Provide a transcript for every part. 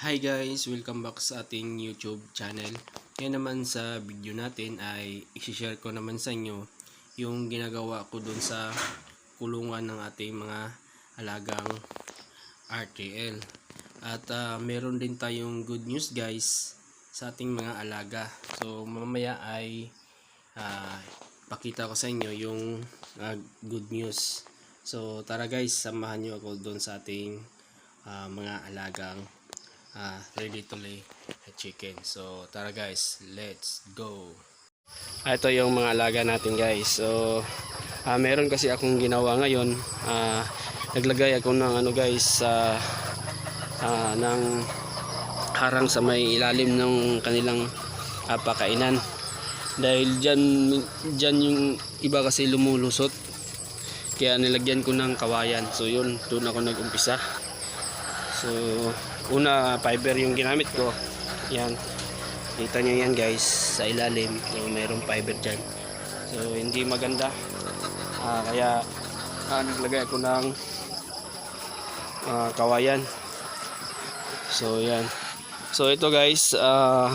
Hi guys! Welcome back sa ating YouTube channel. Ngayon naman sa video natin ay i-share ko naman sa inyo yung ginagawa ko dun sa kulungan ng ating mga alagang RTL. At meron din tayong good news guys sa ating mga alaga. So mamaya ay pakita ko sa inyo yung good news. So tara guys, samahan nyo ako dun sa ating mga alagang ready to lay chicken. So tara guys, let's go. Ito yung mga alaga natin guys. So meron kasi akong ginawa ngayon. Naglagay ako ng guys ng harang sa may ilalim ng kanilang pakainan. Dahil dyan yung iba kasi lumulusot. Kaya nilagyan ko ng kawayan. So yun, doon ako nag-umpisa. So una, fiber yung ginamit ko. Yan, kita nyo yan guys sa ilalim. So mayroong fiber dyan. So hindi maganda. Kaya naglagay ako ng kawayan. So yan. So ito guys, 20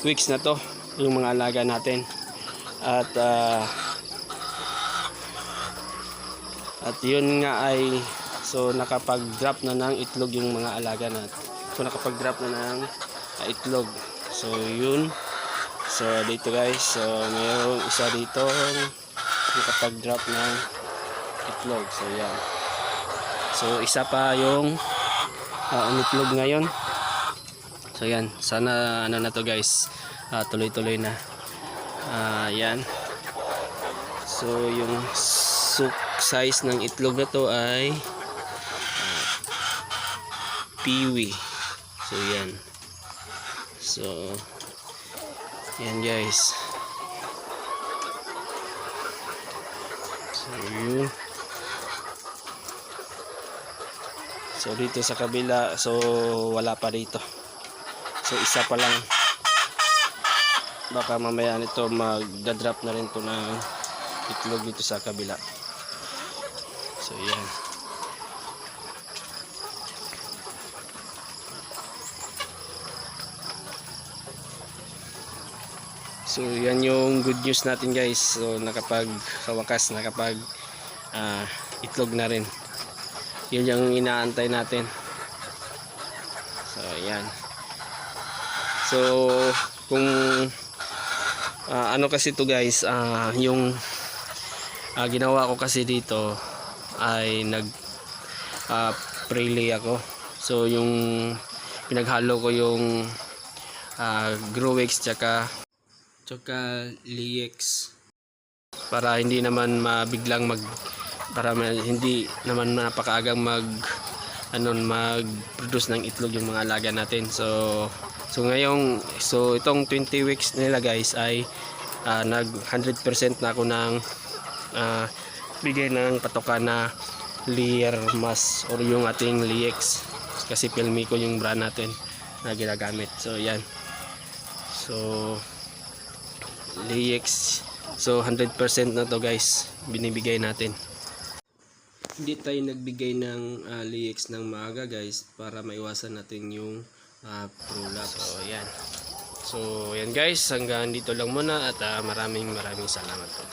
weeks na to yung mga alaga natin. At yun nga ay nakapag-drop na ng itlog yung mga alaga natin. So nakapag-drop na ng itlog. So yun. So dito guys, so mayroong isa dito nakapag-drop ng itlog. So yan. So isa pa yung itlog ngayon. So yan, sana na to guys, tuloy-tuloy na. Yan. So yung size ng itlog na to ay piwi. So yan. So yan guys. So yun. So dito sa kabila, so wala pa dito. So isa pa lang. Baka mamaya nito magda-drop na rin to ng itlog dito sa kabila. So yan. So yan yung good news natin guys. So sa wakas nakapag itlog na rin. Yun yung inaantay natin. So yan. So kung kasi to guys, yung ginawa ko kasi dito ay pre-lay ako. So yung pinaghalo ko yung Growex tsaka Liex para hindi naman hindi naman napakaagang mag-produce ng itlog yung mga alaga natin. So itong 20 weeks nila guys ay nag 100% na ako ng bigay ng patoka na Lear Mas or yung ating Liex, kasi Filmi ko yung brand natin na ginagamit. So yan. So Liex, so 100% na to guys binibigay natin. Hindi tayo nagbigay ng Liex ng maaga guys para maiwasan natin yung prolapse. So yan. So yan guys, hanggang dito lang muna at maraming salamat po.